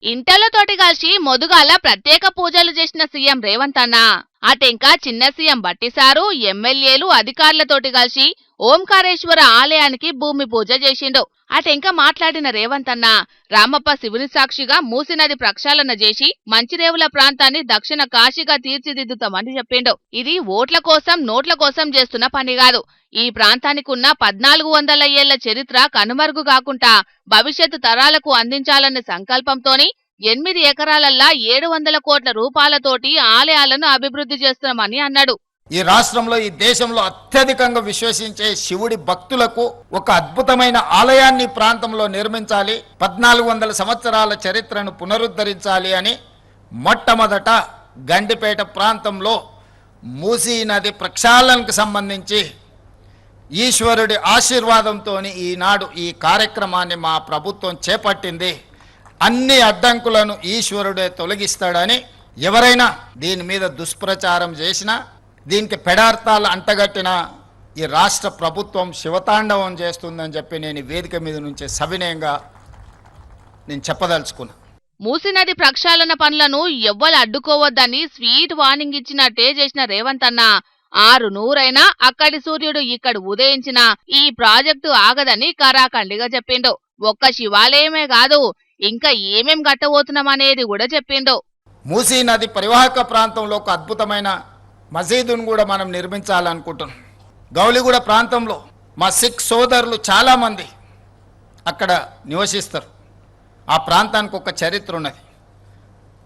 ఇంటలతోటి కలిసి మొదుగాల ప్రత్యేక పూజలు చేసిన సీఎం రేవంత్ అన్న అటెంకా చిన్న సీఎం బట్టిసారు ఎమ్మెల్యేలు అధికారులతోటి కలిసి ఓంకారేశ్వర ఆలయానికి భూమి పూజ చేసిండు. అటెంక మాట్లాడిన రేవంత్ అన్న రామప్ప శివుని సాక్షిగా మూసినది ప్రక్షాళన చేసి మంచిరేవుల ప్రాంతాన్ని దక్షిణ కాశీగా తీర్చిదిద్దుతామని చెప్పిండు. ఇది ఓట్ల కోసం నోట్ల కోసం చేస్తున్న పని కాదు. ఈ ప్రాంతానికున్న 1400 ఏళ్ల చరిత్ర కనుమరుగు కాకుండా భవిష్యత్తు తరాలకు అందించాలనే సంకల్పంతోని 8 ఎకరాలల్లా 700 కోట్ల రూపాయలతోటి ఆలయాలను అభివృద్ధి చేస్తున్నామని అన్నాడు. ఈ రాష్ట్రంలో ఈ దేశంలో అత్యధికంగా విశ్వసించే శివుడి భక్తులకు ఒక అద్భుతమైన ఆలయాన్ని ప్రాంతంలో నిర్మించాలి, 1400 సంవత్సరాల చరిత్రను పునరుద్ధరించాలి అని మొట్టమొదట గండిపేట ప్రాంతంలో మూసీ నది ప్రక్షాళనకు సంబంధించి ఈశ్వరుడి ఆశీర్వాదంతో ఈనాడు ఈ కార్యక్రమాన్ని మా ప్రభుత్వం చేపట్టింది. అన్ని అడ్డంకులను ఈశ్వరుడే తొలగిస్తాడని ఎవరైనా దీని మీద దుష్ప్రచారం చేసినా, దీనికి పెడార్థాలు అంటగట్టిన ఈ రాష్ట్ర ప్రభుత్వం శివతాండవం చేస్తుందని చెప్పి నేను వేదిక మీద నుంచి సవినయంగా నేను చెప్పదలుచుకున్నా. మూసీ నది ప్రక్షాళన పనులను ఎవ్వరు అడ్డుకోవద్దని స్వీట్ వార్నింగ్ ఇచ్చినట్టే చేసిన రేవంత్ అన్న 600 అక్కడి సూర్యుడు ఇక్కడ ఉదయించిన ఈ ప్రాజెక్టు ఆగదని కరాఖండిగా చెప్పిండు. ఒక్క శివాలయమే కాదు ఇంకా ఏమేం కట్టబోతున్నామనేది కూడా చెప్పిండు. మూసీ నది పరివాహక ప్రాంతంలో ఒక అద్భుతమైన మసీదును కూడా మనం నిర్మించాలనుకుంటున్నాం. గౌలిగూడ ప్రాంతంలో మా సిక్ సోదరులు చాలామంది అక్కడ నివసిస్తారు. ఆ ప్రాంతానికి ఒక చరిత్ర ఉన్నది.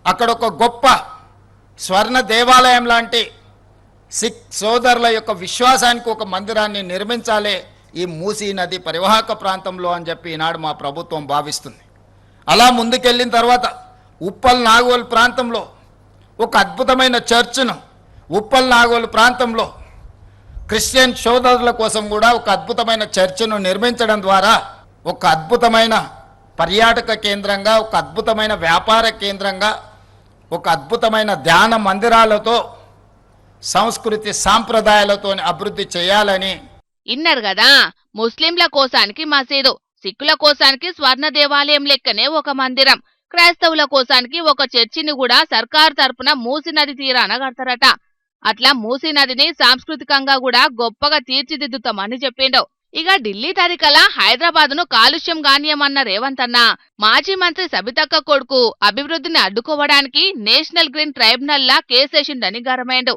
అక్కడ ఒక గొప్ప స్వర్ణ దేవాలయం లాంటి సిక్ సోదరుల యొక్క విశ్వాసానికి ఒక మందిరాన్ని నిర్మించాలే ఈ మూసీ నది పరివాహక ప్రాంతంలో అని చెప్పి ఈనాడు మా ప్రభుత్వం భావిస్తుంది. అలా ముందుకెళ్ళిన తర్వాత ఉప్పల్ నాగోల్ ప్రాంతంలో ఒక అద్భుతమైన చర్చ్ను, ఉప్పల్ నాగోల్ ప్రాంతంలో క్రిస్టియన్ సోదరుల కోసం కూడా ఒక అద్భుతమైన చర్చ్ను నిర్మించడం ద్వారా ఒక అద్భుతమైన పర్యాటక కేంద్రంగా, ఒక అద్భుతమైన వ్యాపార కేంద్రంగా, ఒక అద్భుతమైన ధ్యాన మందిరాలతో సంస్కృతి సాంప్రదాయాలతో అభివృద్ధి చేయాలని ఇన్నారు కదా. ముస్లింల కోసానికి మసీదు, సిక్కుల కోసానికి స్వర్ణ దేవాలయం లెక్కనే ఒక మందిరం, క్రైస్తవుల కోసానికి ఒక చర్చిని కూడా సర్కారు తరపున మూసీ నది తీరాన కడతారట. అట్లా మూసీ నదిని సాంస్కృతికంగా కూడా గొప్పగా తీర్చిదిద్దుతామని చెప్పిండు. ఇక ఢిల్లీ తరికల హైదరాబాద్ ను కాలుష్యం గానియమన్న రేవంత్ అన్న మాజీ మంత్రి సబితక్క కొడుకు అభివృద్ధిని అడ్డుకోవడానికి నేషనల్ గ్రీన్ ట్రైబ్యునల్ లా కేసేసిండని గరమైండు.